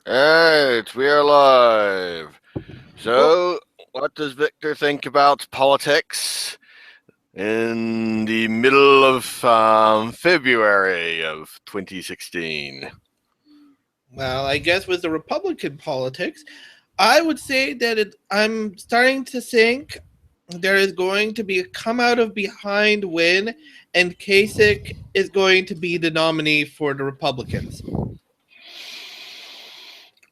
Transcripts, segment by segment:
Alright, we are live. Well, So, what does Victor think about politics in the middle of February of 2016? I guess with the Republican politics, I would say that I'm starting to think there is going to be a come out of behind win, and Kasich is going to be the nominee for the Republicans.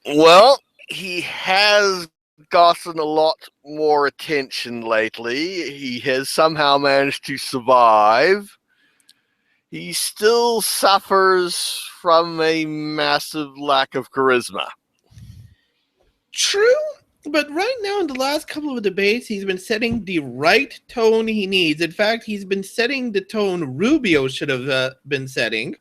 Well, he has gotten a lot more attention lately. He has somehow managed to survive. He still suffers from a massive lack of charisma. True, but right now in the last couple of debates, he's been setting the right tone he needs. In fact, he's been setting the tone Rubio should have been setting,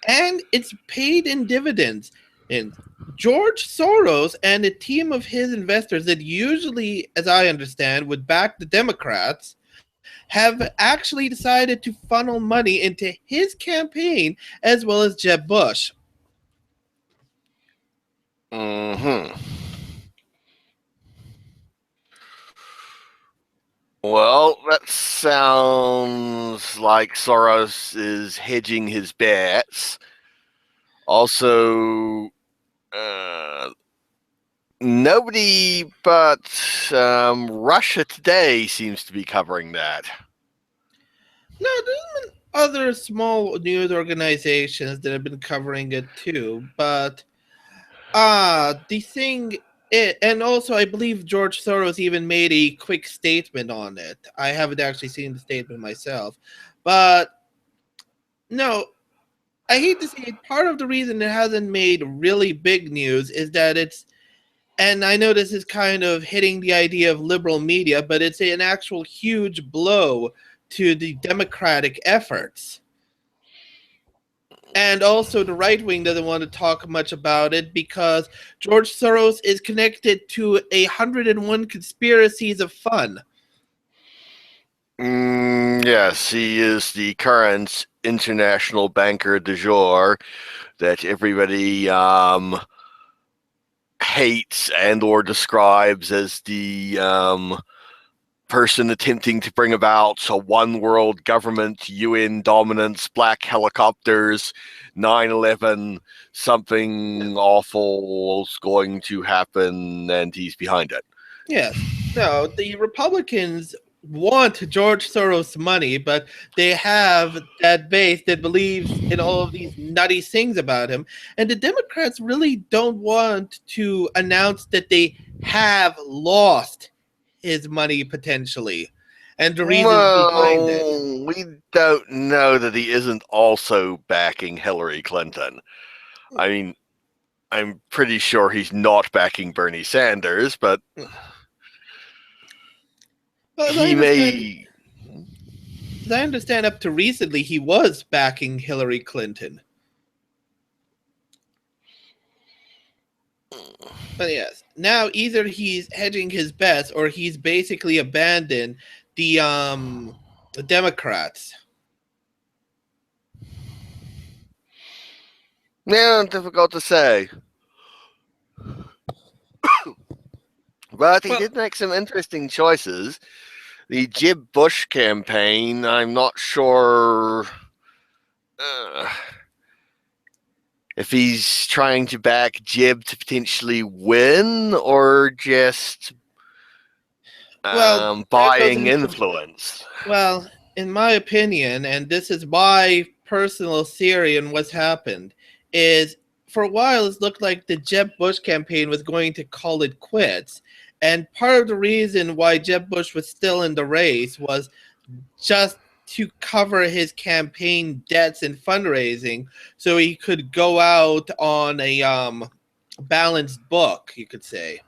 and it's paid in dividends. And George Soros and a team of his investors that usually, as I understand, would back the Democrats have actually decided to funnel money into his campaign as well as Jeb Bush. Hmm. Well, that sounds like Soros is hedging his bets. Also, uh, nobody but Russia Today seems to be covering that. Now, there's been other small news organizations that have been covering it too, but the thing and also I believe George Soros even made a quick statement on it. I haven't actually seen the statement myself, but no, I hate to say it. Part of the reason it hasn't made really big news is that and I know this is kind of hitting the idea of liberal media, but it's an actual huge blow to the democratic efforts. And also, the right wing doesn't want to talk much about it because George Soros is connected to 101 conspiracies of fun. Yes, he is the current international banker du jour that everybody hates and or describes as the person attempting to bring about a one world government, UN dominance, black helicopters, 9/11, something awful is going to happen, and he's behind it. Yes. No, the Republicans want George Soros' money, but they have that base that believes in all of these nutty things about him. And the Democrats really don't want to announce that they have lost his money potentially and the reasons behind it. Well, we don't know that he isn't also backing Hillary Clinton. I mean, I'm pretty sure he's not backing Bernie Sanders, but Well, he may. as I understand, up to recently, he was backing Hillary Clinton. But yes, now either he's hedging his bets or he's basically abandoned the Democrats. Yeah, difficult to say. But he Well, did make some interesting choices. The Jeb Bush campaign, I'm not sure uh, if he's trying to back Jeb to potentially win or just well, that goes buying into influence. well, in my opinion, and this is my personal theory on what's happened, is for a while it looked like the Jeb Bush campaign was going to call it quits. And part of the reason why Jeb Bush was still in the race was just to cover his campaign debts and fundraising so he could go out on a balanced book, you could say.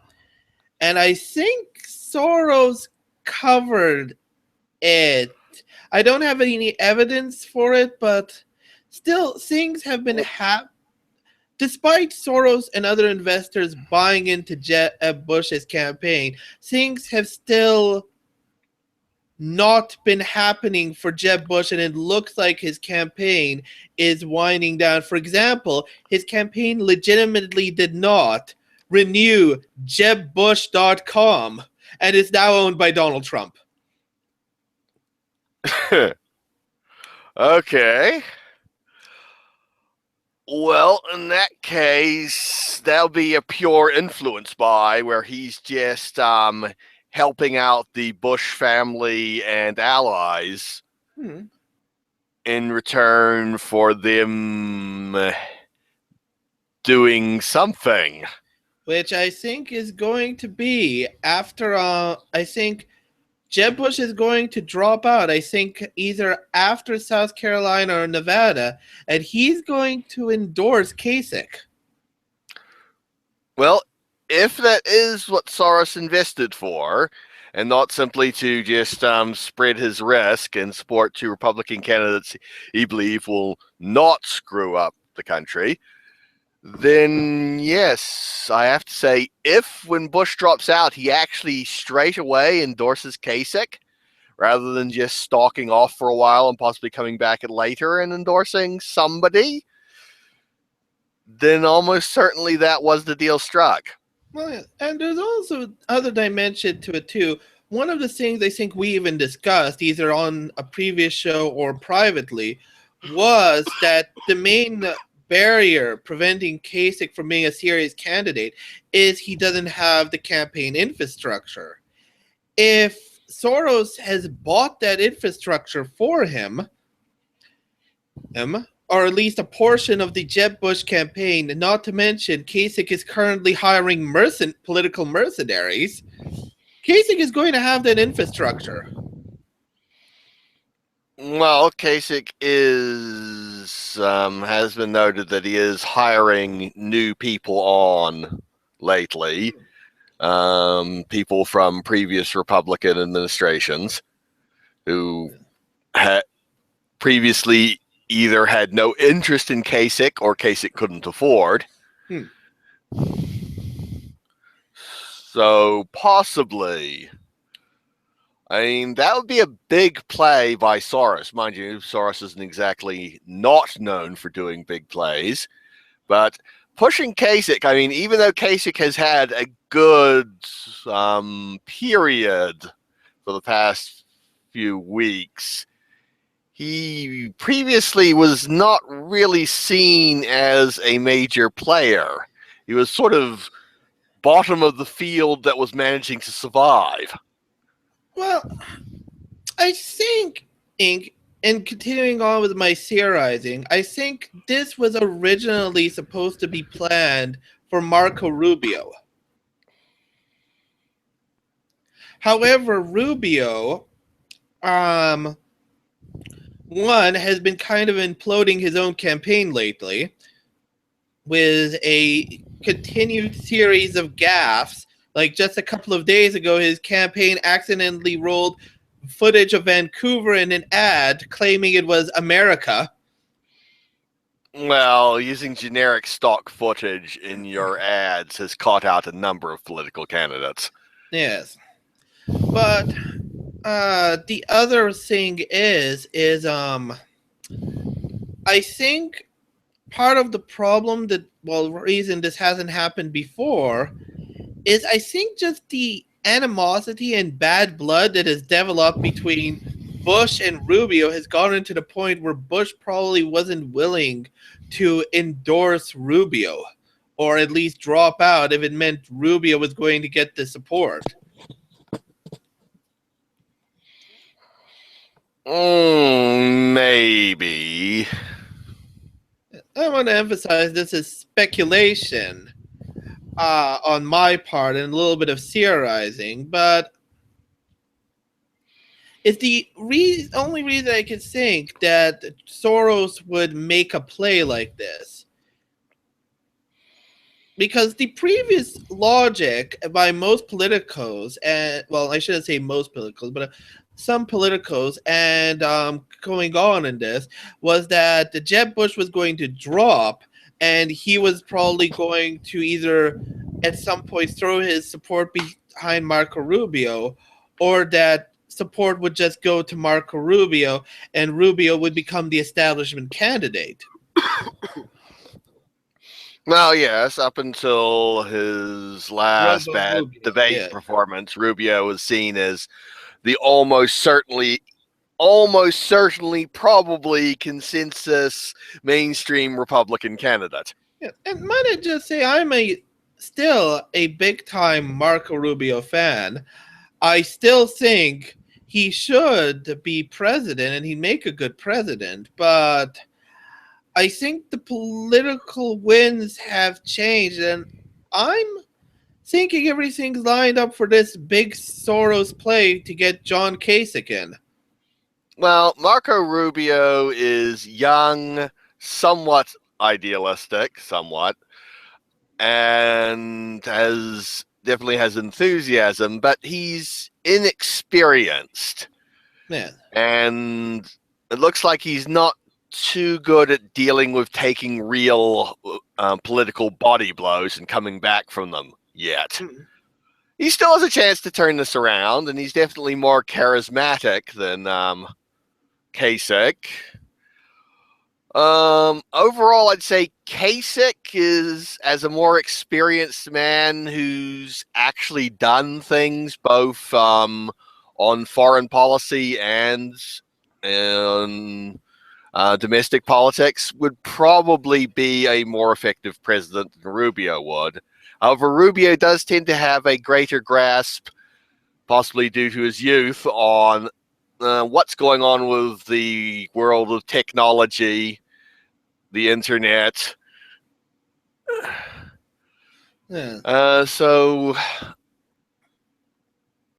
And I think Soros covered it. I don't have any evidence for it, but still, things have been despite Soros and other investors buying into Jeb Bush's campaign, things have still not been happening for Jeb Bush, and it looks like his campaign is winding down. For example, his campaign legitimately did not renew JebBush.com and is now owned by Donald Trump. Okay. Well, in that case, that'll be a pure influence buy where he's just helping out the Bush family and allies in return for them doing something. Which I think is going to be after, I think Jeb Bush is going to drop out, I think, either after South Carolina or Nevada, and he's going to endorse Kasich. Well, if that is what Soros invested for, and not simply to just spread his risk and support two Republican candidates he believes will not screw up the country, then yes, I have to say, if when Bush drops out, he actually straight away endorses Kasich, rather than just stalking off for a while and possibly coming back later and endorsing somebody, then almost certainly that was the deal struck. Well, and there's also other dimension to it too. One of the things I think we even discussed, either on a previous show or privately, was that the main barrier preventing Kasich from being a serious candidate is he doesn't have the campaign infrastructure. If Soros has bought that infrastructure for him, or at least a portion of the Jeb Bush campaign, not to mention Kasich is currently hiring political mercenaries, Kasich is going to have that infrastructure. Well, Kasich has been noted that he is hiring new people on lately, people from previous Republican administrations who had previously either had no interest in Kasich or Kasich couldn't afford. So possibly, I mean, that would be a big play by Soros. Mind you, Soros isn't exactly not known for doing big plays, but pushing Kasich, I mean, even though Kasich has had a good period for the past few weeks, he previously was not really seen as a major player. He was sort of bottom of the field that was managing to survive. Well, I think, and continuing on with my theorizing, I think this was originally supposed to be planned for Marco Rubio. However, Rubio, one, has been kind of imploding his own campaign lately with a continued series of gaffes. Like just a couple of days ago, his campaign accidentally rolled footage of Vancouver in an ad claiming it was America. Well, using generic stock footage in your ads has caught out a number of political candidates. Yes. But the other thing is I think part of the problem reason this hasn't happened before is I think just the animosity and bad blood that has developed between Bush and Rubio has gotten to the point where Bush probably wasn't willing to endorse Rubio, or at least drop out if it meant Rubio was going to get the support. Maybe. I want to emphasize this is speculation on my part and a little bit of theorizing, but it's the only reason I can think that Soros would make a play like this. Because the previous logic by most politicos, and well, I shouldn't say most politicos, but some politicos and going on in this, was that the Jeb Bush was going to drop, and he was probably going to either at some point throw his support behind Marco Rubio, or that support would just go to Marco Rubio, and Rubio would become the establishment candidate. Well, yes, up until his last Robo bad Rubio, debate yeah. performance, Rubio was seen as the almost certainly, probably consensus mainstream Republican candidate. Yeah, and might I just say, I'm still a big time Marco Rubio fan. I still think he should be president, and he'd make a good president, but I think the political winds have changed, and I'm thinking everything's lined up for this big Soros play to get John Kasich in. Well, Marco Rubio is young, somewhat idealistic, and definitely has enthusiasm, but he's inexperienced. Yeah. And it looks like he's not too good at dealing with taking real political body blows and coming back from them yet. He still has a chance to turn this around, and he's definitely more charismatic than Kasich. Overall, I'd say Kasich is, as a more experienced man who's actually done things both on foreign policy and domestic politics, would probably be a more effective president than Rubio would. However, Rubio does tend to have a greater grasp, possibly due to his youth, on what's going on with the world of technology, the internet. Yeah. So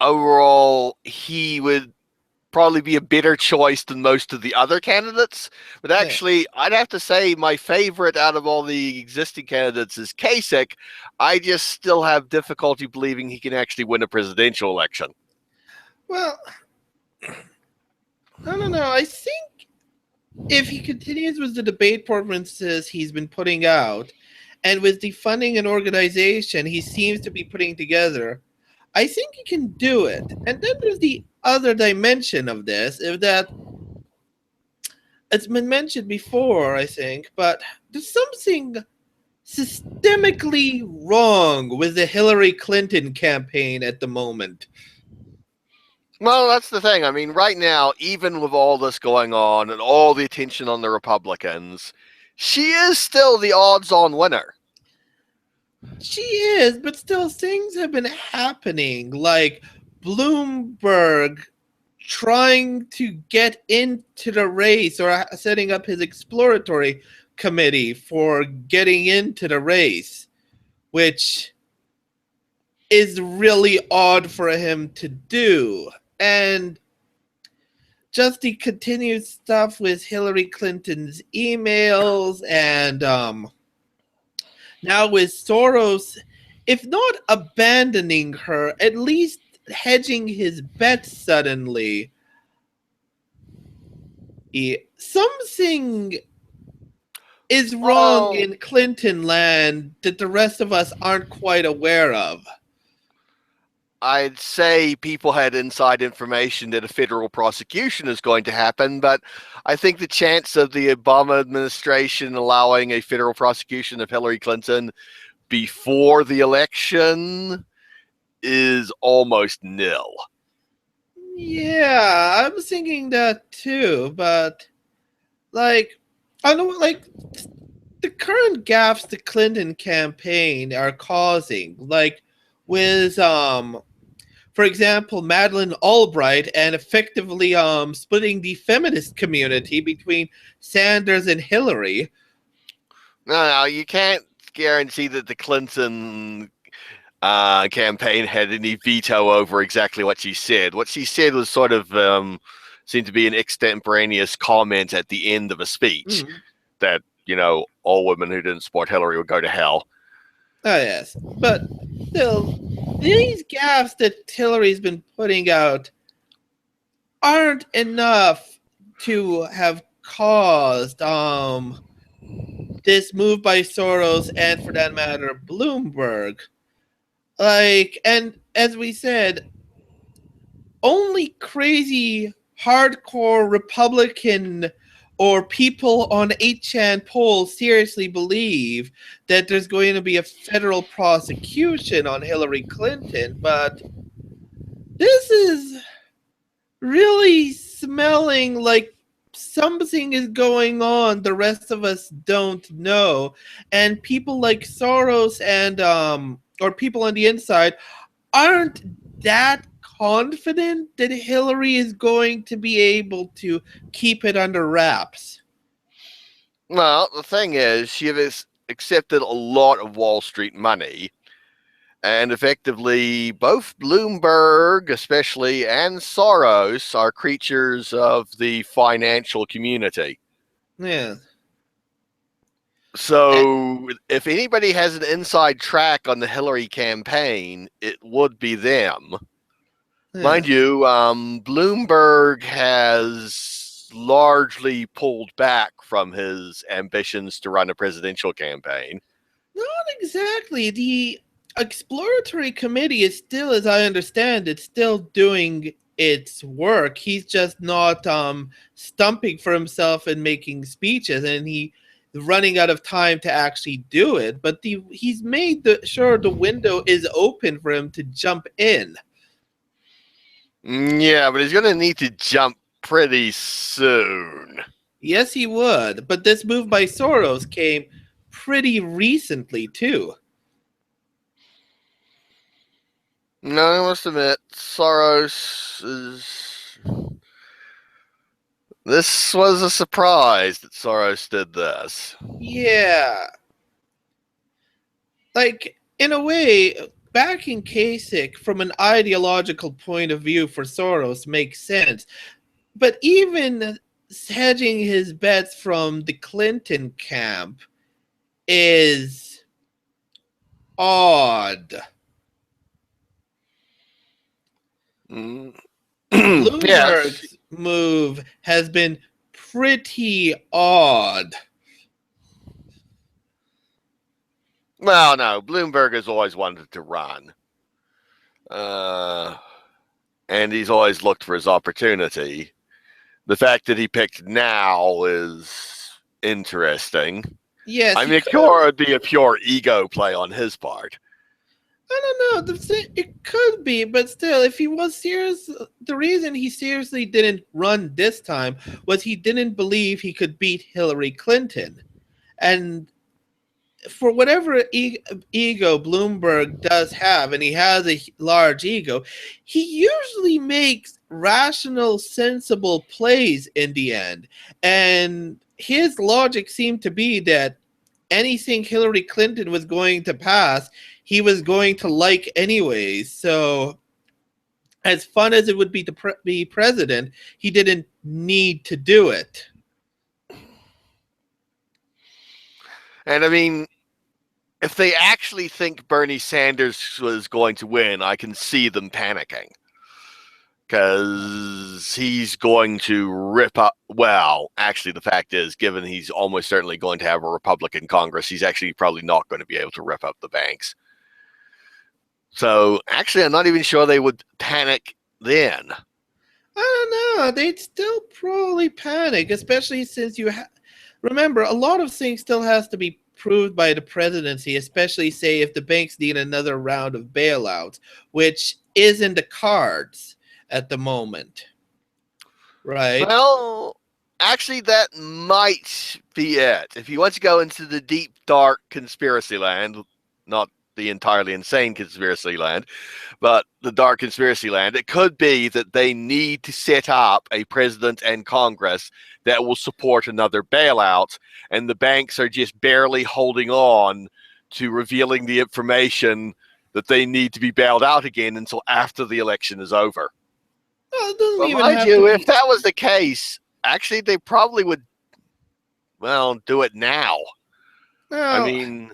overall, he would probably be a better choice than most of the other candidates. But actually, I'd have to say my favorite out of all the existing candidates is Kasich. I just still have difficulty believing he can actually win a presidential election. Well, I don't know. I think if he continues with the debate performances he's been putting out, and with the funding and organization he seems to be putting together, I think he can do it. And then there's the other dimension of this, is that it's been mentioned before, I think, but there's something systemically wrong with the Hillary Clinton campaign at the moment. Well, that's the thing. I mean, right now, even with all this going on and all the attention on the Republicans, she is still the odds-on winner. She is, but still things have been happening, like Bloomberg trying to get into the race, or setting up his exploratory committee for getting into the race, which is really odd for him to do. And just the continued stuff with Hillary Clinton's emails, and now with Soros, if not abandoning her, at least hedging his bets suddenly. Something is wrong in Clinton land that the rest of us aren't quite aware of. I'd say people had inside information that a federal prosecution is going to happen, but I think the chance of the Obama administration allowing a federal prosecution of Hillary Clinton before the election is almost nil. Yeah, I was thinking that too, but I know, the current gaffes the Clinton campaign are causing, with for example, Madeleine Albright, and effectively splitting the feminist community between Sanders and Hillary. No, you can't guarantee that the Clinton campaign had any veto over exactly what she said. What she said was sort of seemed to be an extemporaneous comment at the end of a speech that, all women who didn't support Hillary would go to hell. Oh, yes. But still, these gaffes that Hillary's been putting out aren't enough to have caused this move by Soros, and for that matter, Bloomberg. And as we said, only crazy hardcore Republican or people on 8chan polls seriously believe that there's going to be a federal prosecution on Hillary Clinton, but this is really smelling like something is going on the rest of us don't know. And people like Soros and or people on the inside aren't that confident that Hillary is going to be able to keep it under wraps. Well, the thing is, she has accepted a lot of Wall Street money, and effectively, both Bloomberg, especially, and Soros are creatures of the financial community. Yeah. So, if anybody has an inside track on the Hillary campaign, it would be them. Yeah. Mind you, Bloomberg has largely pulled back from his ambitions to run a presidential campaign. Not exactly. The exploratory committee is still, as I understand it, still doing its work. He's just not stumping for himself and making speeches, and he's running out of time to actually do it. But he's made sure the window is open for him to jump in. Yeah, but he's going to need to jump pretty soon. Yes, he would. But this move by Soros came pretty recently, too. No, I must admit, Soros is... This was a surprise that Soros did this. Yeah. Like, in a way, backing Kasich from an ideological point of view for Soros makes sense. But even hedging his bets from the Clinton camp is odd. Bloomberg's move has been pretty odd. Well, no, Bloomberg has always wanted to run. And he's always looked for his opportunity. The fact that he picked now is interesting. Yes, I mean, it would be a pure ego play on his part. I don't know. It could be, but still, if he was serious, the reason he seriously didn't run this time was he didn't believe he could beat Hillary Clinton. And for whatever ego Bloomberg does have, and he has a large ego, he usually makes rational, sensible plays in the end. And his logic seemed to be that anything Hillary Clinton was going to pass, he was going to like anyways. So as fun as it would be to be president, he didn't need to do it. And I mean, if they actually think Bernie Sanders was going to win, I can see them panicking. Because he's going to rip up. Well, actually, the fact is, given he's almost certainly going to have a Republican Congress, he's actually probably not going to be able to rip up the banks. So, actually, I'm not even sure they would panic then. I don't know. They'd still probably panic, especially since remember, a lot of things still has to be proved by the presidency, especially, say, if the banks need another round of bailouts, which is in the cards at the moment, right? Well, actually, that might be it. If you want to go into the deep, dark conspiracy land, not the entirely insane conspiracy land, but the dark conspiracy land, it could be that they need to set up a president and Congress that will support another bailout, and the banks are just barely holding on to revealing the information that they need to be bailed out again until after the election is over. Well, it doesn't Well, even mind have you, to if that was the case, actually, they probably would, well, do it now. Well, I mean,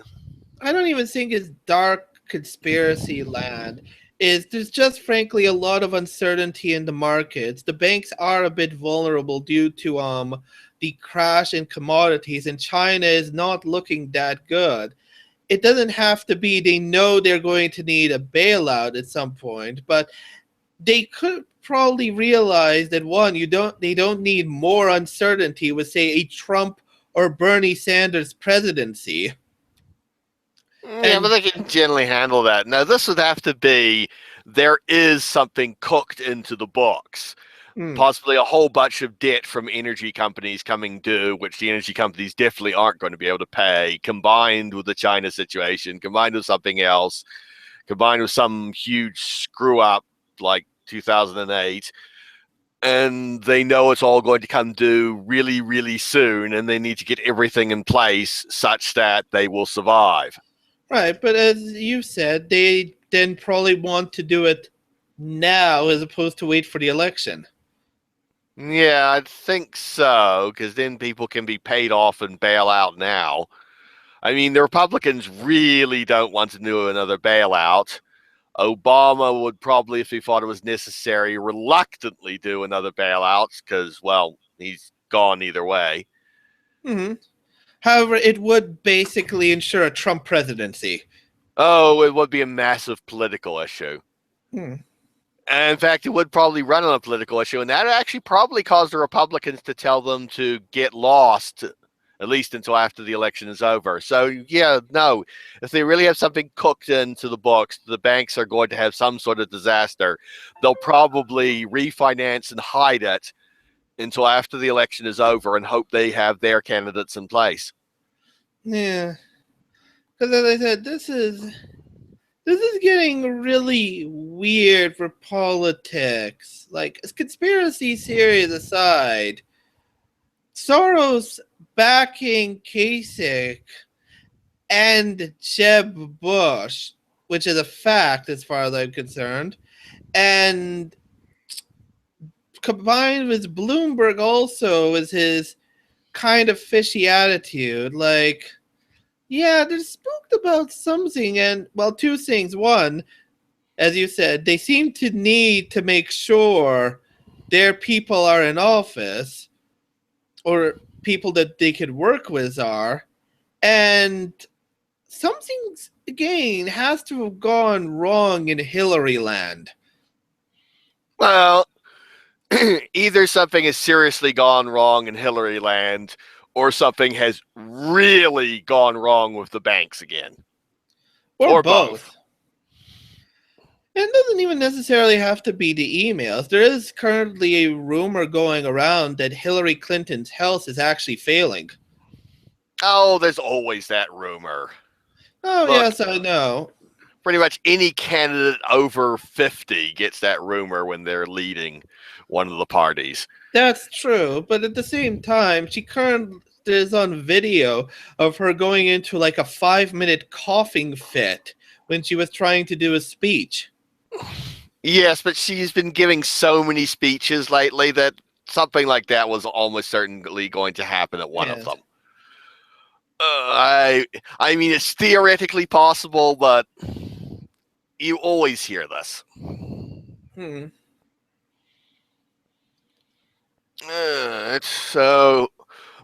I don't even think it's dark conspiracy land. There's just frankly a lot of uncertainty in the markets. The banks are a bit vulnerable due to the crash in commodities, and China is not looking that good. It doesn't have to be they know they're going to need a bailout at some point, but they could probably realize that one, they don't need more uncertainty with, say, a Trump or Bernie Sanders presidency. Yeah, but And they can generally handle that. Now, this would have to be there is something cooked into the books. Possibly a whole bunch of debt from energy companies coming due, which the energy companies definitely aren't going to be able to pay, combined with the China situation, combined with something else, combined with some huge screw up like 2008. And they know it's all going to come due really, really soon, and they need to get everything in place such that they will survive. right, but as you said, they then probably want to do it now as opposed to wait for the election. Yeah, I think so, because then people can be paid off and bail out now. I mean, the Republicans really don't want to do another bailout. Obama would probably, if he thought it was necessary, reluctantly do another bailout because, well, he's gone either way. Hmm. However, it would basically ensure a Trump presidency. Oh, it would be a massive political issue. Hmm. And in fact, it would probably run on a political issue, and that actually probably caused the Republicans to tell them to get lost, at least until after the election is over. So, yeah, no, if they really have something cooked into the books, the banks are going to have some sort of disaster. They'll probably refinance and hide it until after the election is over and hope they have their candidates in place. Yeah, because as I said, this is getting really weird for politics. Like, conspiracy theories aside, Soros backing Kasich and Jeb Bush, which is a fact as far as I'm concerned, and combined with Bloomberg also is his kind of fishy attitude. Like, yeah, they're spooked about something, and well, two things. One, as you said, they seem to need to make sure their people are in office, or people that they could work with are, and something again has to have gone wrong in Hillary land. Well, either something has seriously gone wrong in Hillary land or something has really gone wrong with the banks again. Or Or both. both. It doesn't even necessarily have to be the emails. There is currently a rumor going around that Hillary Clinton's health is actually failing. Oh, there's always that rumor. Oh, Look, yes, I know. pretty much any candidate over 50 gets that rumor when they're leading one of the parties. That's true, but at the same time, she currently is on video of her going into like a 5-minute coughing fit when she was trying to do a speech. Yes, but she's been giving so many speeches lately that something like that was almost certainly going to happen at one of Yes. them. I mean, it's theoretically possible, but you always hear this. Hmm. So,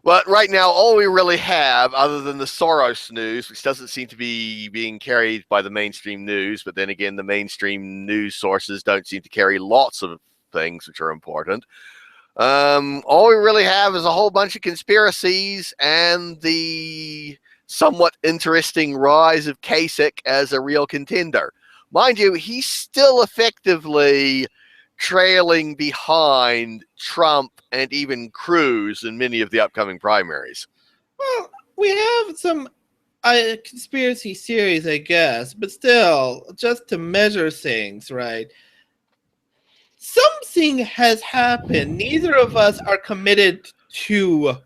but right now, all we really have, other than the Soros news, which doesn't seem to be being carried by the mainstream news, but then again, the mainstream news sources don't seem to carry lots of things which are important. All we really have is a whole bunch of conspiracies and the somewhat interesting rise of Kasich as a real contender. Mind you, he's still effectively trailing behind Trump and even Cruz in many of the upcoming primaries. Well, we have some conspiracy theories, I guess, but still, just to measure things, right? Something has happened. Neither of us are committed to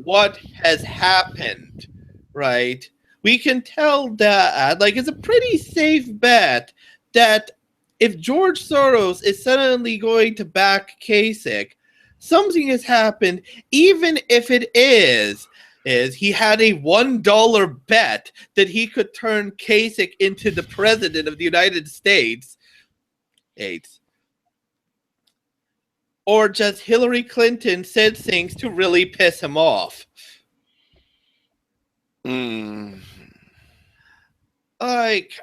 what has happened, right? We can tell that like it's a pretty safe bet that if George Soros is suddenly going to back Kasich, something has happened, even if it is he had a $1 bet that he could turn Kasich into the president of the United States. Or just Hillary Clinton said things to really piss him off. Mm. Like,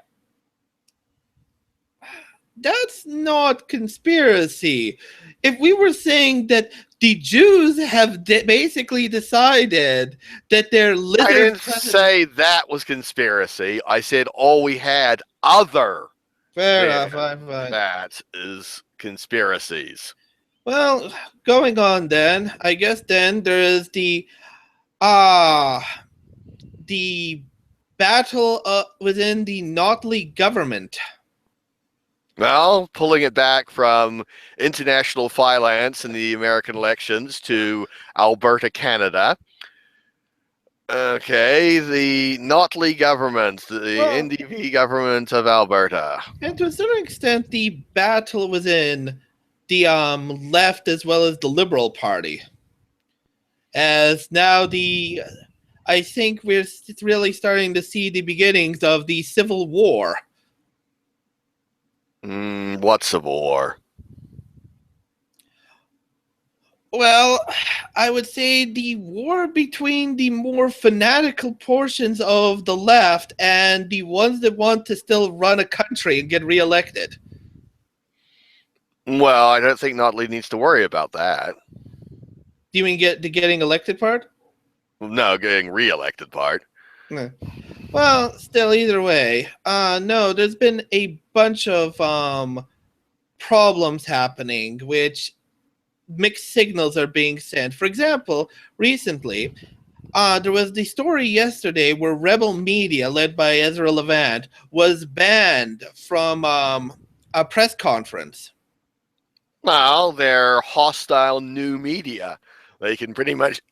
that's not conspiracy. If we were saying that the Jews have basically decided that their I lizard didn't president. say that was conspiracy. I said all we had other Fair than enough, fine. that is conspiracies. Well, going on then, I guess then there is ah the battle within the Notley government. Well, pulling it back from international finance and the American elections to Alberta, Canada. Okay, the Notley government, the Well, NDP government of Alberta. and to a certain extent, the battle within the left as well as the Liberal Party, as now I think we're really starting to see the beginnings of the Civil War. What Civil War? Well, I would say the war between the more fanatical portions of the left and the ones that want to still run a country and get reelected. Well, I don't think Notley needs to worry about that. Do you mean the getting elected part? No, getting re-elected part. No. Well, still, either way, no. There's been a bunch of problems happening, which mixed signals are being sent. For example, recently, there was the story yesterday where Rebel Media, led by Ezra Levant, was banned from a press conference. Well, they're hostile new media. They can pretty much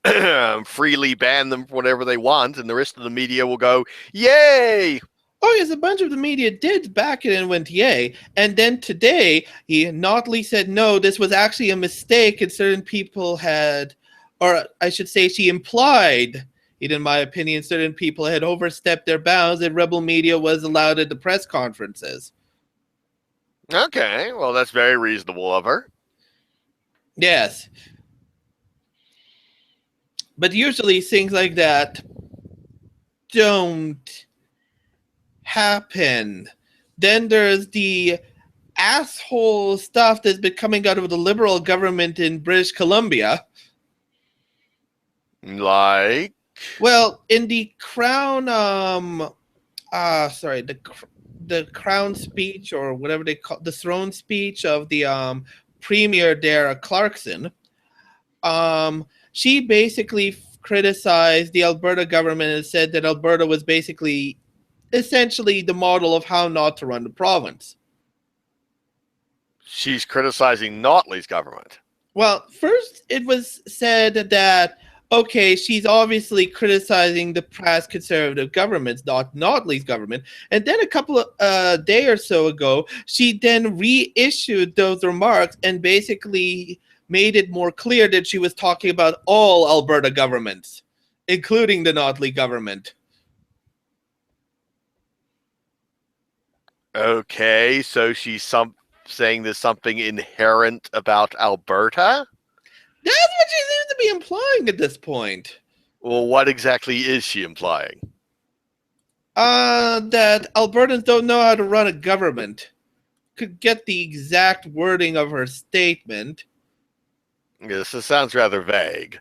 freely ban them for whatever they want, and the rest of the media will go, yay! Oh, yes, a bunch of the media did back it and went yay. And then today, Notley said, no, this was actually a mistake, and certain people had, or I should say, she implied, in my opinion, certain people had overstepped their bounds, and Rebel Media was allowed at the press conferences. Okay, well, that's very reasonable of her. Yes. But usually things like that don't happen. Then there's the asshole stuff that's been coming out of the Liberal government in British Columbia. Like? Well, in the Crown, the Crown speech, or whatever they call the throne speech of the Premier Dara Clarkson, she basically criticized the Alberta government and said that Alberta was basically essentially the model of how not to run the province. She's criticizing Notley's government. Well, first it was said that, okay, she's obviously criticizing the past conservative governments, not Notley's government. And then a couple of day or so ago, she then reissued those remarks and basically made it more clear that she was talking about all Alberta governments, including the Notley government. Okay, so she's saying there's something inherent about Alberta? That's what she seems to be implying at this point. Well, what exactly is she implying? That Albertans don't know how to run a government. Could get the exact wording of her statement. Yes, this sounds rather vague.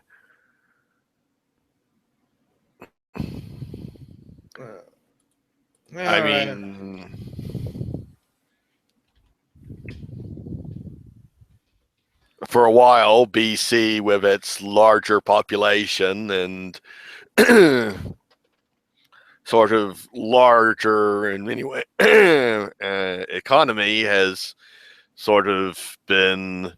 I mean, for a while, BC, with its larger population and sort of larger in many ways economy, has sort of been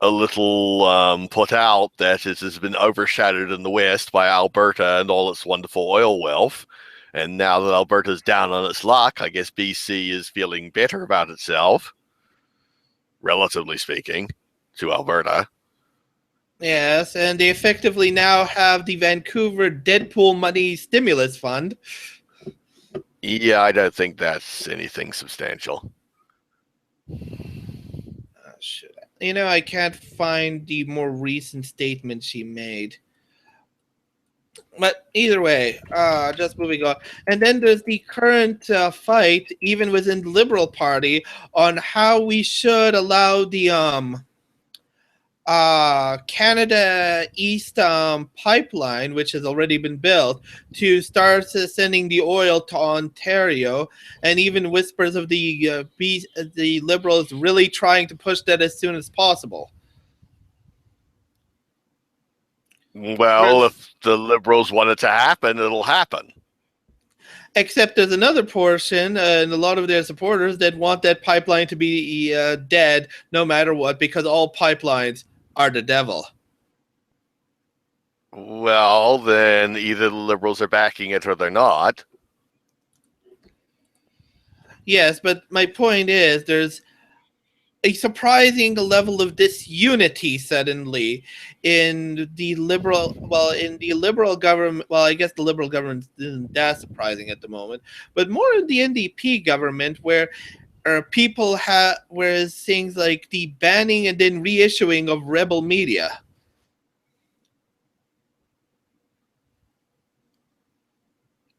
a little put out that it has been overshadowed in the West by Alberta and all its wonderful oil wealth. And now that Alberta's down on its luck, I guess BC is feeling better about itself, relatively speaking, to Alberta. Yes, and they effectively now have the Vancouver Deadpool money stimulus fund. Yeah, I don't think that's anything substantial. I can't find the more recent statement she made. But either way, just moving on. And then there's the current fight, even within the Liberal Party, on how we should allow the Canada East pipeline, which has already been built, to start sending the oil to Ontario, and even whispers of the Liberals really trying to push that as soon as possible. Well, if the Liberals want it to happen, it'll happen. Except there's another portion, and a lot of their supporters that want that pipeline to be dead no matter what, because all pipelines are the devil. Well, then either the Liberals are backing it or they're not. Yes, but my point is there's a surprising level of disunity suddenly in the liberal government. Well, I guess the Liberal government isn't that surprising at the moment, but more in the NDP government, where people have, whereas things like the banning and then reissuing of rebel media.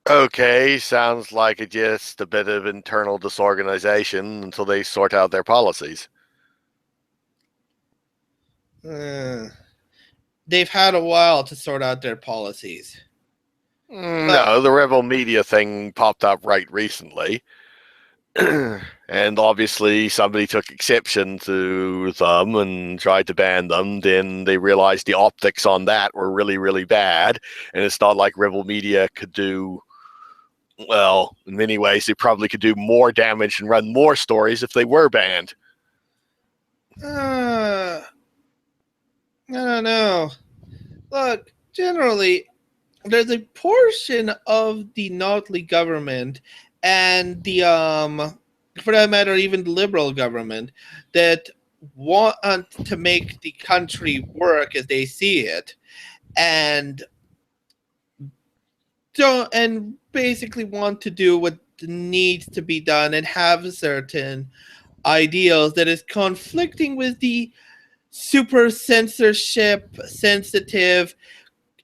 Okay, sounds like just a bit of internal disorganization until they sort out their policies. They've had a while to sort out their policies. No, the rebel media thing popped up right recently. And obviously somebody took exception to them and tried to ban them. Then they realized the optics on that were really, really bad. And it's not like rebel media could do, well, in many ways, they probably could do more damage and run more stories if they were banned. I don't know. Look, generally, there's a portion of the Notley government and the for that matter, even the Liberal government that want to make the country work as they see it, and don't, and basically want to do what needs to be done and have certain ideals that is conflicting with the super censorship sensitive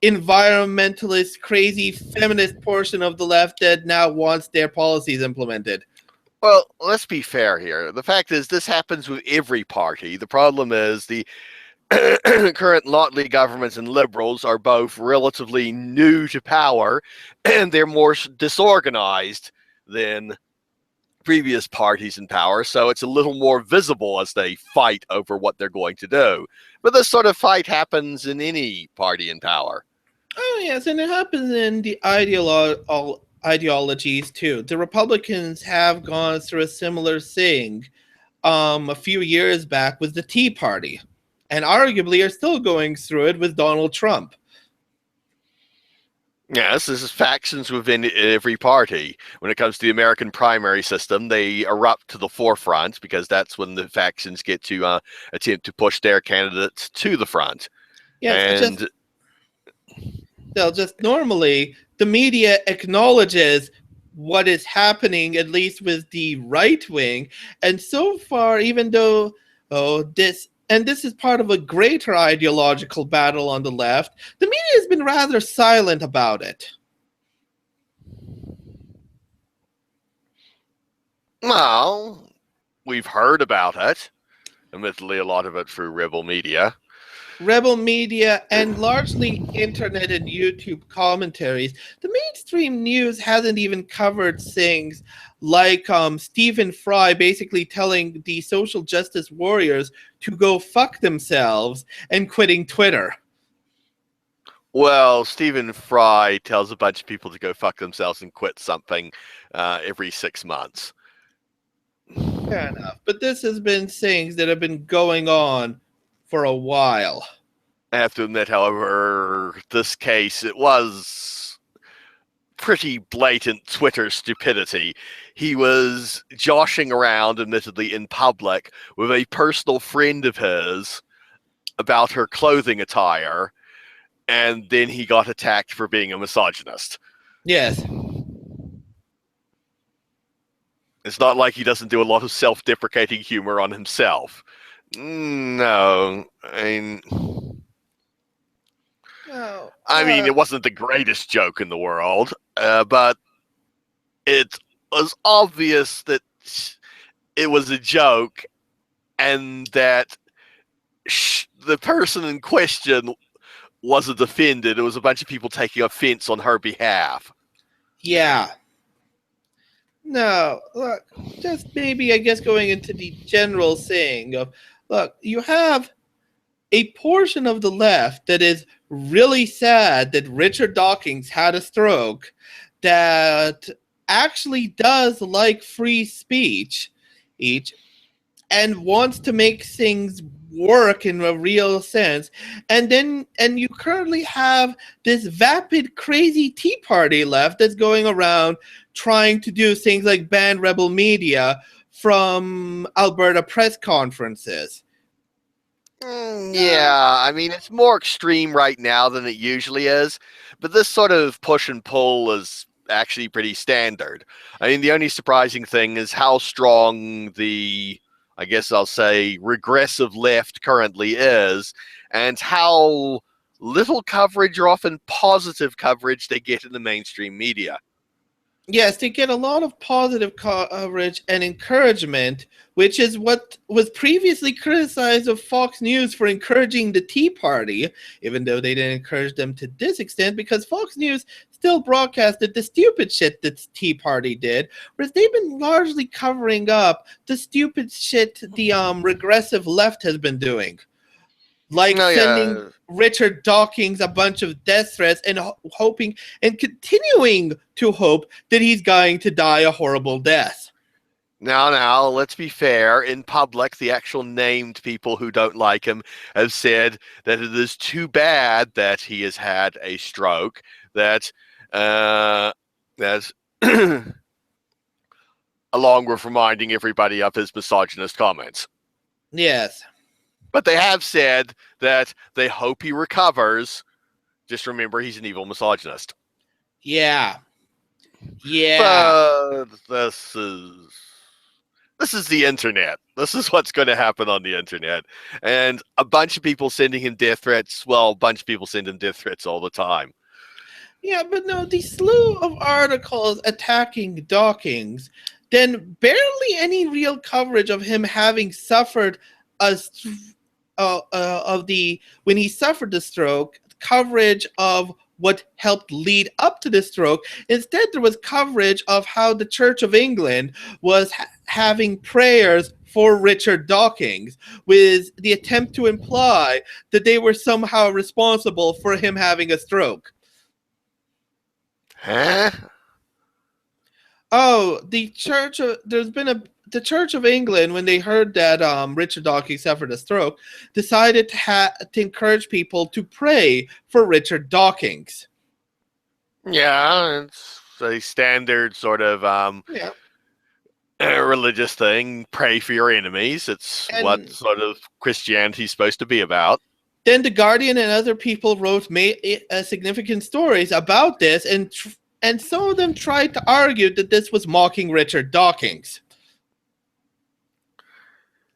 environmentalist crazy feminist portion of the left that now wants their policies implemented. Well, let's be fair here. The fact is, this happens with every party. The problem is the current Notley governments and Liberals are both relatively new to power, and they're more disorganized than previous parties in power, so it's a little more visible as they fight over what they're going to do. But this sort of fight happens in any party in power. Oh, yes, and it happens in the ideologies too. The Republicans have gone through a similar thing a few years back with the Tea Party, and arguably are still going through it with Donald Trump. Yes, this is factions within every party. When it comes to the American primary system, they erupt to the forefront because that's when the factions get to attempt to push their candidates to the front. Yes, and just normally the media acknowledges what is happening, at least with the right wing, and so far, even though this is part of a greater ideological battle on the left, the media has been rather silent about it. Well, we've heard about it. Admittedly, a lot of it through rebel media. Rebel media and largely internet and YouTube commentaries. The mainstream news hasn't even covered things like Stephen Fry basically telling the social justice warriors to go fuck themselves and quitting Twitter. Well, Stephen Fry tells a bunch of people to go fuck themselves and quit something every 6 months. Fair enough. But this has been things that have been going on for a while. I have to admit, however, this case, it was pretty blatant Twitter stupidity. He was joshing around, admittedly in public, with a personal friend of his about her clothing attire, and then he got attacked for being a misogynist. Yes. It's not like he doesn't do a lot of self-deprecating humor on himself. No, I mean, Oh, I mean, it wasn't the greatest joke in the world, but it was obvious that it was a joke and that the person in question wasn't offended. It was a bunch of people taking offense on her behalf. yeah. No, look, just maybe I guess going into the general saying of, look, you have a portion of the left that is really sad that Richard Dawkins had a stroke, that actually does like free speech, each, and wants to make things work in a real sense. And you currently have this vapid crazy tea party left that's going around trying to do things like ban rebel media from Alberta press conferences. Yeah, I mean, it's more extreme right now than it usually is, but this sort of push and pull is actually pretty standard. I mean, the only surprising thing is how strong the, I guess I'll say, regressive left currently is, and how little coverage or often positive coverage they get in the mainstream media. Yes, they get a lot of positive coverage and encouragement, which is what was previously criticized of Fox News for encouraging the Tea Party, even though they didn't encourage them to this extent, because Fox News still broadcasted the stupid shit that Tea Party did, whereas they've been largely covering up the stupid shit the regressive left has been doing. Like sending Richard Dawkins a bunch of death threats and hoping and continuing to hope that he's going to die a horrible death. Now, let's be fair. In public, the actual named people who don't like him have said that it is too bad that he has had a stroke, that along with reminding everybody of his misogynist comments. Yes. But they have said that they hope he recovers. Just remember, he's an evil misogynist. Yeah. Yeah. But this is the internet. This is what's going to happen on the internet. And a bunch of people sending him death threats. Well, a bunch of people send him death threats all the time. Yeah, but no, the slew of articles attacking Dawkins, then barely any real coverage of him having suffered when he suffered the stroke, coverage of what helped lead up to the stroke. Instead, there was coverage of how the Church of England was having prayers for Richard Dawkins, with the attempt to imply that they were somehow responsible for him having a stroke. Huh? Oh, the Church of England, when they heard that Richard Dawkins suffered a stroke, decided to encourage people to pray for Richard Dawkins. Yeah, it's a standard sort of religious thing. Pray for your enemies. It's what sort of Christianity's supposed to be about. Then The Guardian and other people wrote significant stories about this, and some of them tried to argue that this was mocking Richard Dawkins.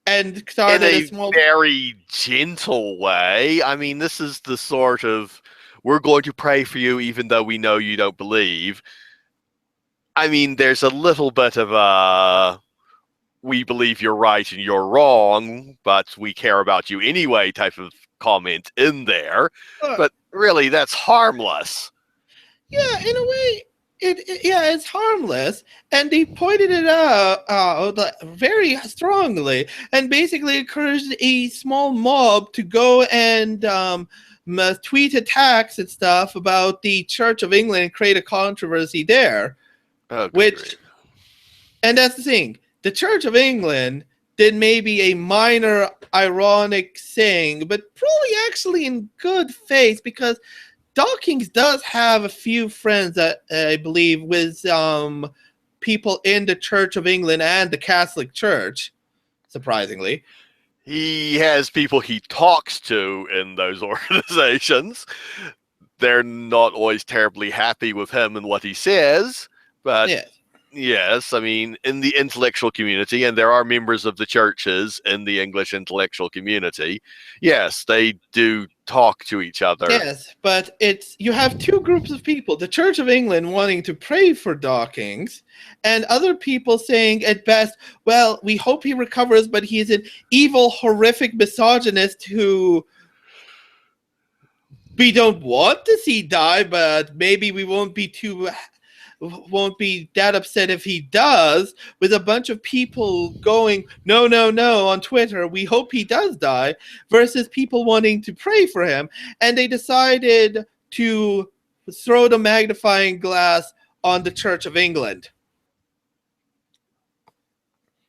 And started in a very gentle way. I mean, this is the sort of, we're going to pray for you even though we know you don't believe. I mean, there's a little bit of a, we believe you're right and you're wrong, but we care about you anyway type of comment in there. But really, that's harmless. Yeah, in a way, it's harmless, and they pointed it out very strongly, and basically encouraged a small mob to go and tweet attacks and stuff about the Church of England and create a controversy there. And that's the thing, the Church of England did maybe a minor ironic thing, but probably actually in good faith, because Dawkins does have a few friends, I believe, with people in the Church of England and the Catholic Church, surprisingly. He has people he talks to in those organizations. They're not always terribly happy with him and what he says, but Yes, I mean, in the intellectual community, and there are members of the churches in the English intellectual community, yes, they do talk to each other. Yes, but it's you have two groups of people: the Church of England wanting to pray for Dawkins, and other people saying at best, "Well, we hope he recovers, but he's an evil, horrific misogynist who we don't want to see die, but maybe we won't be that upset if he does," with a bunch of people going, "No, no, no," on Twitter, "We hope he does die," versus people wanting to pray for him. And they decided to throw the magnifying glass on the Church of England.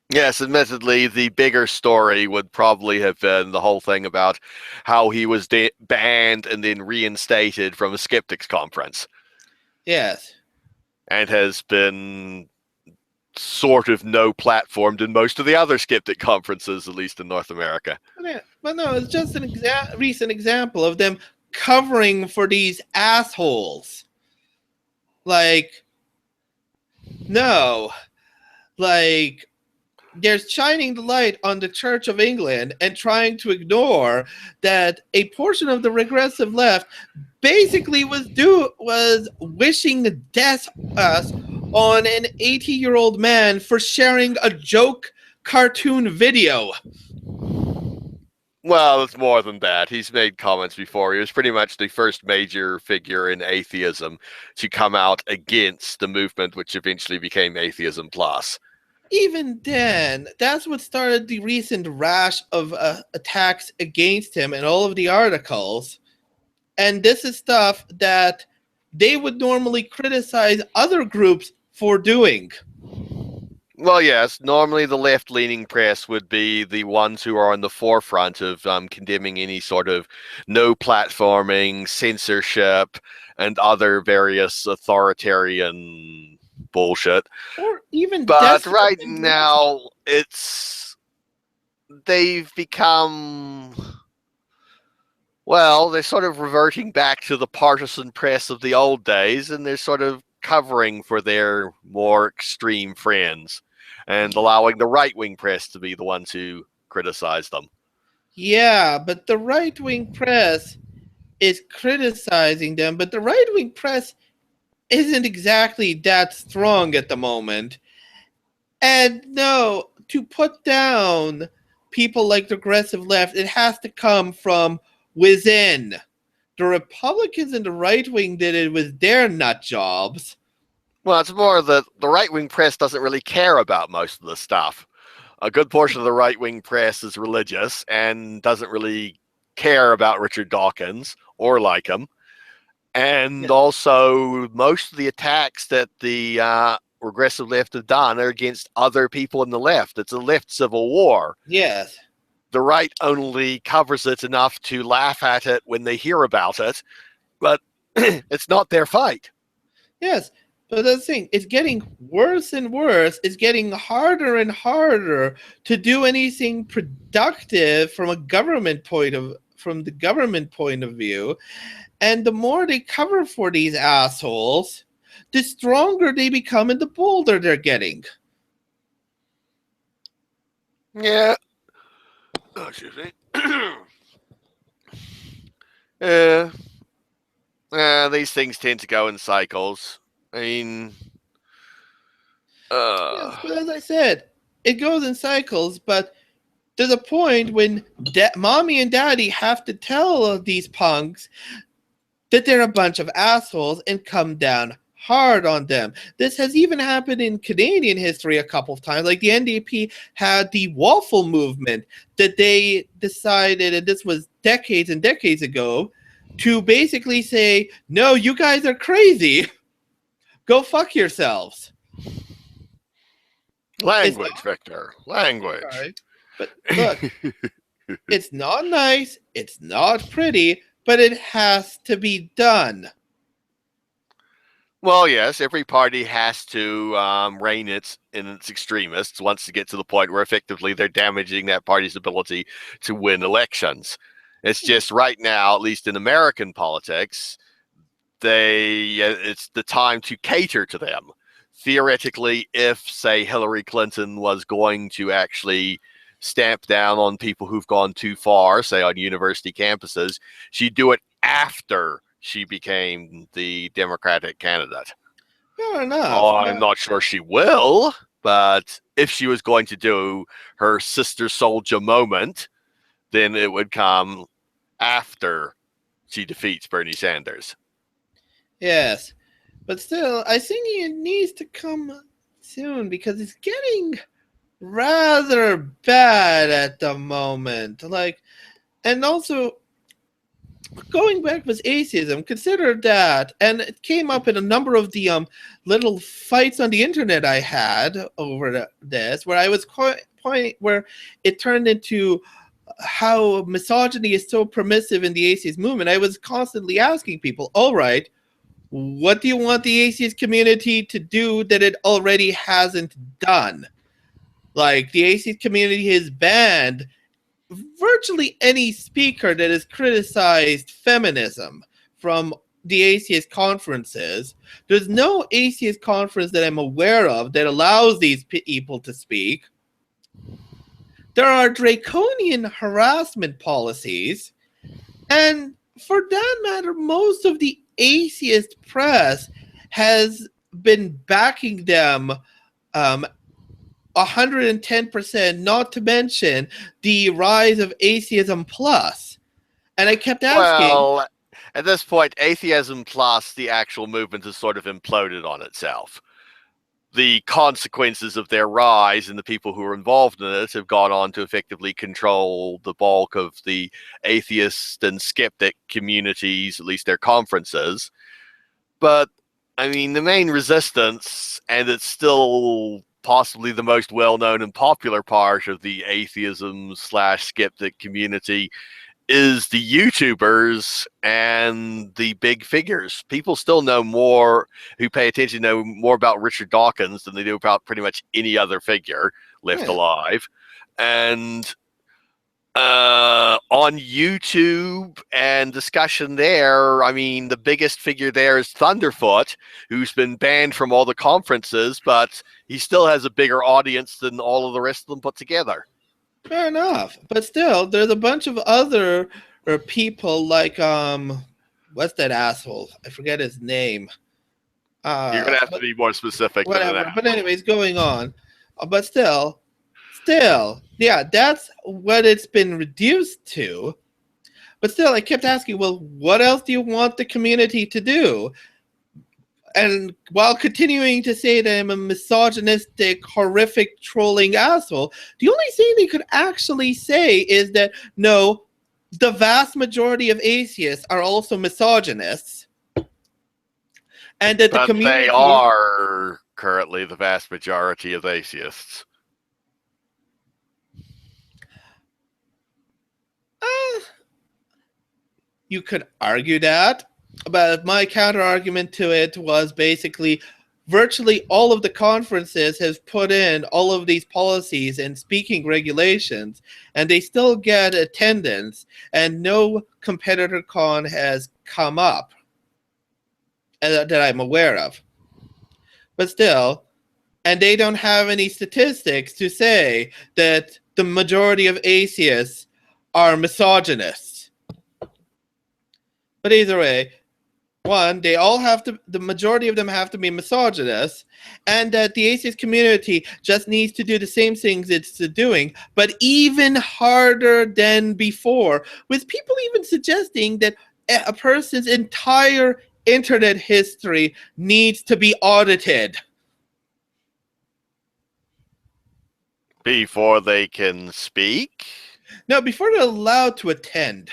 Yes, admittedly, the bigger story would probably have been the whole thing about how he was banned and then reinstated from a skeptics conference. Yes. And has been sort of no platformed in most of the other skeptic conferences, at least in North America. But no, it's just an recent example of them covering for these assholes. Like, no. Like, they're shining the light on the Church of England and trying to ignore that a portion of the regressive left basically was wishing death us on an 80-year-old man for sharing a joke cartoon video. Well, it's more than that. He's made comments before. He was pretty much the first major figure in atheism to come out against the movement, which eventually became Atheism Plus. Even then, that's what started the recent rash of attacks against him in all of the articles. And this is stuff that they would normally criticize other groups for doing. Well, yes, normally the left-leaning press would be the ones who are on the forefront of condemning any sort of no platforming, censorship, and other various authoritarian bullshit. Or even But right now, they've become, well, they're sort of reverting back to the partisan press of the old days, and they're sort of covering for their more extreme friends and allowing the right-wing press to be the ones who criticize them. Yeah, but the right-wing press is criticizing them, but the right-wing press isn't exactly that strong at the moment. And no, to put down people like the progressive left, it has to come from within. The Republicans and the right wing did it with their nut jobs. Well, it's more that the right-wing press doesn't really care about most of the stuff. A good portion of the right-wing press is religious and doesn't really care about Richard Dawkins or like him. And also, most of the attacks that the regressive left have done are against other people in the left. It's a left civil war. Yes. The right only covers it enough to laugh at it when they hear about it, but it's not their fight. Yes, but that's the thing. It's getting worse and worse. It's getting harder and harder to do anything productive from the government point of view. And the more they cover for these assholes, the stronger they become and the bolder they're getting. Yeah. Oh, excuse me. These things tend to go in cycles. I mean, Yes, but as I said, it goes in cycles, but there's a point when mommy and daddy have to tell these punks that they're a bunch of assholes and come down hard on them. This has even happened in Canadian history a couple of times. Like the NDP had the waffle movement that they decided, and this was decades and decades ago, to basically say, no, you guys are crazy. Go fuck yourselves. Language, Victor. Language. Right. But look, it's not nice, it's not pretty, but it has to be done. Well, yes, every party has to rein in its extremists once to get to the point where effectively they're damaging that party's ability to win elections. It's just right now, at least in American politics, it's the time to cater to them. theoretically, if, say, Hillary Clinton was going to actually stamp down on people who've gone too far, say on university campuses, she'd do it after she became the Democratic candidate. Fair enough. Oh, I'm not sure she will, but if she was going to do her sister soldier moment, then it would come after she defeats Bernie Sanders. Yes. But still, I think it needs to come soon because it's getting rather bad at the moment. Like, and also going back with atheism, consider that, and it came up in a number of the little fights on the internet I had over this, where I was where it turned into how misogyny is so permissive in the atheist movement. I was constantly asking people, all right, what do you want the atheist community to do that it already hasn't done? Like, the atheist community has banned virtually any speaker that has criticized feminism from the atheist conferences. There's no atheist conference that I'm aware of that allows these people to speak. There are draconian harassment policies, and for that matter, most of the atheist press has been backing them 110%, not to mention the rise of Atheism Plus. And I kept asking... Well, at this point, Atheism Plus, the actual movement, has sort of imploded on itself. The consequences of their rise and the people who are involved in it have gone on to effectively control the bulk of the atheist and skeptic communities, at least their conferences. But, I mean, the main resistance, and it's still possibly the most well-known and popular part of the atheism/skeptic community, is the YouTubers and the big figures. People still know more, who pay attention, know more about Richard Dawkins than they do about pretty much any other figure left alive. And on YouTube and discussion there, I mean, the biggest figure there is Thunderfoot, who's been banned from all the conferences, but he still has a bigger audience than all of the rest of them put together. Fair enough. But still, there's a bunch of other people like, what's that asshole? I forget his name. You're going to have to be more specific than that. But anyways, going on. But still, yeah, that's what it's been reduced to. But still, I kept asking, well, what else do you want the community to do? And while continuing to say that I'm a misogynistic, horrific, trolling asshole, the only thing they could actually say is that, no, the vast majority of atheists are also misogynists. And that the community... They are currently the vast majority of atheists. You could argue that. But my counter argument to it was basically virtually all of the conferences have put in all of these policies and speaking regulations, and they still get attendance, and no competitor con has come up that I'm aware of. But still, and they don't have any statistics to say that the majority of atheists are misogynists. But either way, one, they all have to, the majority of them have to be misogynists, and that the atheist community just needs to do the same things it's doing, but even harder than before, with people even suggesting that a person's entire internet history needs to be audited. Before they can speak? No, before they're allowed to attend.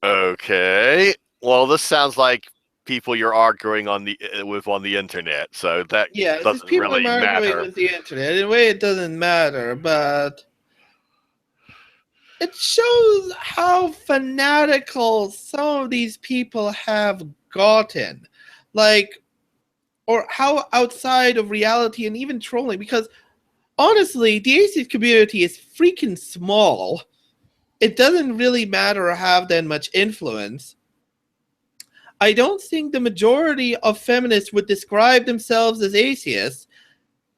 Okay. Well, this sounds like people you're arguing on the internet, so that doesn't really matter. With the internet. In a way, it doesn't matter, but it shows how fanatical some of these people have gotten, like, or how outside of reality and even trolling. Because honestly, the atheist community is freaking small. It doesn't really matter or have that much influence. I don't think the majority of feminists would describe themselves as atheists.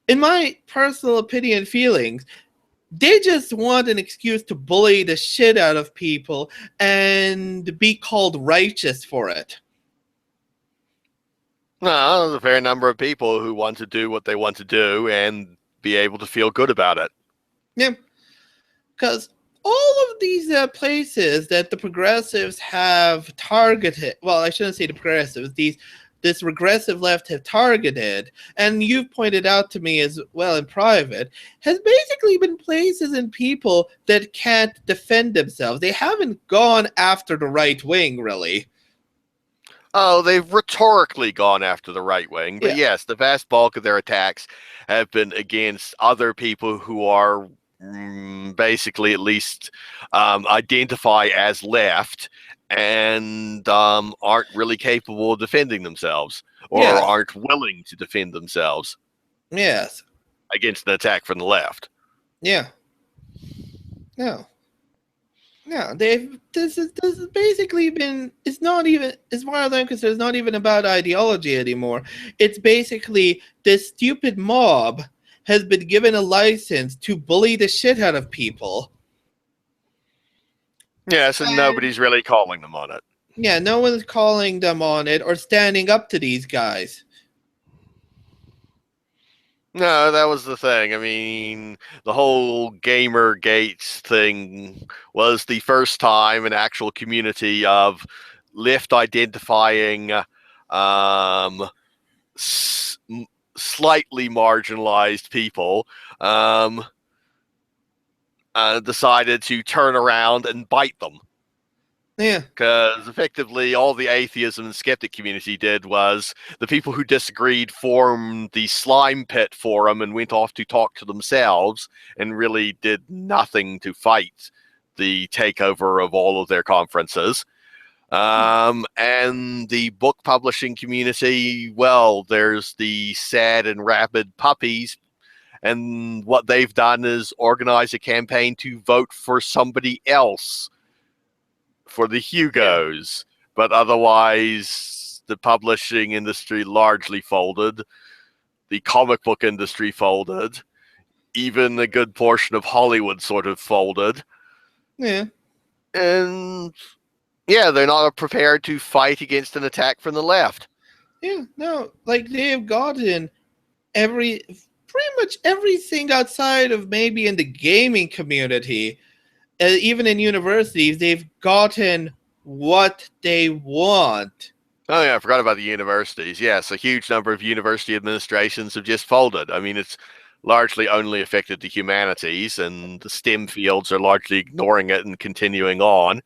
In my personal opinion and feelings, they just want an excuse to bully the shit out of people and be called righteous for it. No, there's a fair number of people who want to do what they want to do and be able to feel good about it. Yeah, because all of these places that the progressives have targeted, well, I shouldn't say the progressives, this regressive left have targeted, and you've pointed out to me as well in private, has basically been places and people that can't defend themselves. They haven't gone after the right wing, really. Oh, they've rhetorically gone after the right wing, but Yeah. yes, the vast bulk of their attacks have been against other people who are basically at least identify as left and aren't really capable of defending themselves or Yes. aren't willing to defend themselves Yes. against an attack from the left. Yeah. No. No, this has basically been, it's not even, as far as I'm concerned, it's not even about ideology anymore. It's basically this stupid mob has been given a license to bully the shit out of people. Yes, and nobody's really calling them on it. Yeah, no one's calling them on it or standing up to these guys. No, that was the thing. I mean, the whole Gamergate thing was the first time an actual community of left identifying slightly marginalized people decided to turn around and bite them. Yeah. Because effectively all the atheism and skeptic community did was the people who disagreed formed the slime pit forum and went off to talk to themselves and really did nothing to fight the takeover of all of their conferences. And the book publishing community, well, there's the Sad and Rabid Puppies, and what they've done is organize a campaign to vote for somebody else for the Hugos, but otherwise the publishing industry largely folded. The comic book industry folded. Even a good portion of Hollywood sort of folded. Yeah. And yeah, they're not prepared to fight against an attack from the left. Yeah, no, like they have gotten pretty much everything outside of maybe in the gaming community. Even in universities, they've gotten what they want. Oh yeah, I forgot about the universities. Yes, a huge number of university administrations have just folded. I mean, it's largely only affected the humanities, and the STEM fields are largely ignoring it and continuing on.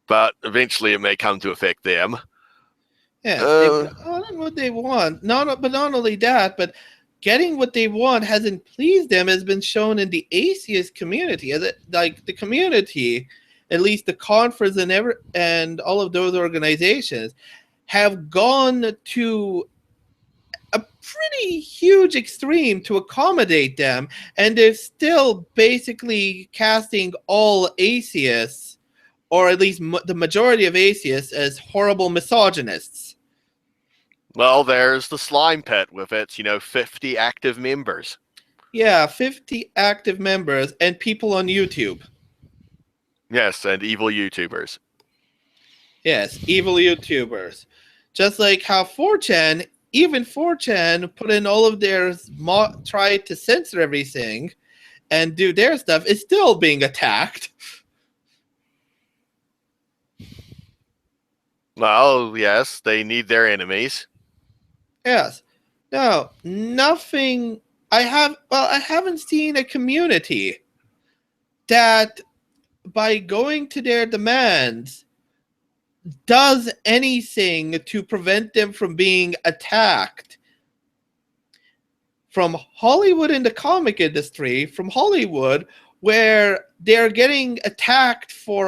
But eventually it may come to affect them. Yes, they've gotten what they want. But not only that, but getting what they want hasn't pleased them, has been shown in the atheist community. Like the community, at least the conference and all of those organizations, have gone to a pretty huge extreme to accommodate them, and they're still basically casting all atheists, or at least the majority of atheists, as horrible misogynists. Well, there's the Slime Pit with its, 50 active members. Yeah, 50 active members and people on YouTube. Yes, and evil YouTubers. Yes, evil YouTubers. Just like how 4chan, even 4chan put in all of their, tried to censor everything and do their stuff, is still being attacked. Well, yes, they need their enemies. Yes. No, nothing. I haven't seen a community that, by going to their demands, does anything to prevent them from being attacked. From Hollywood in the comic industry, from Hollywood, where they're getting attacked for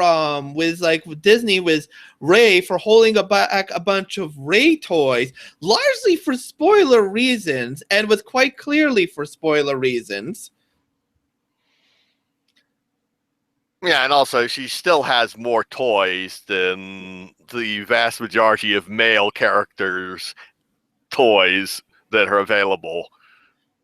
with Disney with Rey for holding back a bunch of Rey toys, largely for spoiler reasons, and was quite clearly for spoiler reasons. Yeah, and also she still has more toys than the vast majority of male characters' toys that are available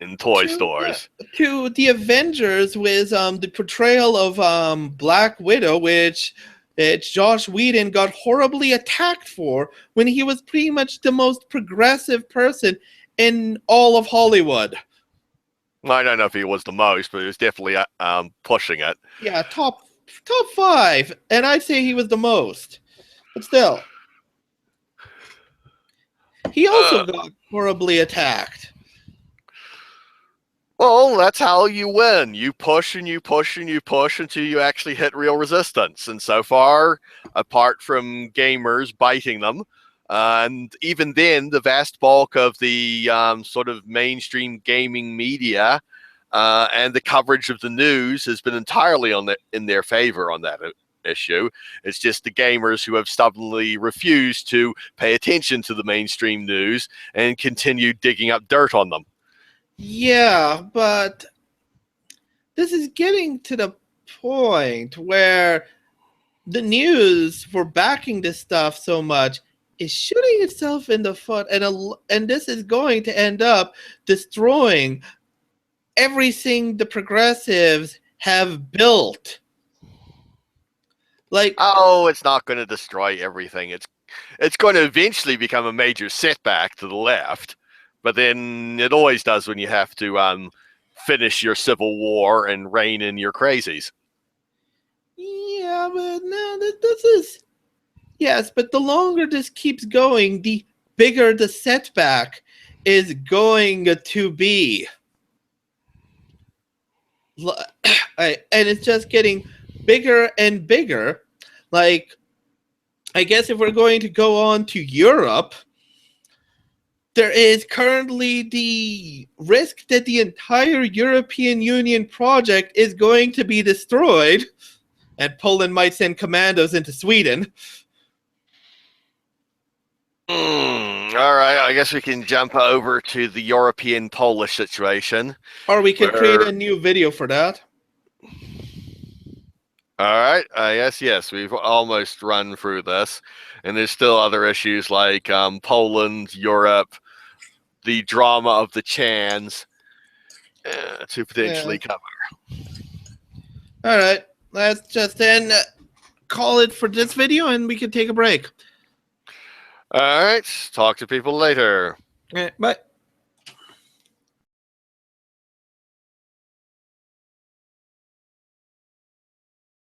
in toy stores. To the Avengers with the portrayal of Black Widow, which Josh Whedon got horribly attacked for when he was pretty much the most progressive person in all of Hollywood. I don't know if he was the most, but he was definitely pushing it. Yeah, top 5, and I'd say he was the most. But still, he also got horribly attacked. Well, that's how you win. You push and you push and you push until you actually hit real resistance. And so far, apart from gamers biting them, and even then, the vast bulk of the sort of mainstream gaming media and the coverage of the news has been entirely in their favor on that issue. It's just the gamers who have stubbornly refused to pay attention to the mainstream news and continue digging up dirt on them. Yeah, but this is getting to the point where the news for backing this stuff so much is shooting itself in the foot, and this is going to end up destroying everything the progressives have built. Like, oh, it's not going to destroy everything. It's going to eventually become a major setback to the left, but then it always does when you have to finish your civil war and rein in your crazies. Yeah, but no, this is... Yes, but the longer this keeps going, the bigger the setback is going to be. And it's just getting bigger and bigger. Like, I guess if we're going to go on to Europe, there is currently the risk that the entire European Union project is going to be destroyed, and Poland might send commandos into Sweden. All right, I guess we can jump over to the European Polish situation. Or we can create a new video for that. All right, yes, we've almost run through this, and there's still other issues like Poland, Europe, the drama of the Chans to potentially cover. All right, let's just then call it for this video, and we can take a break. All right, talk to people later. All right, bye.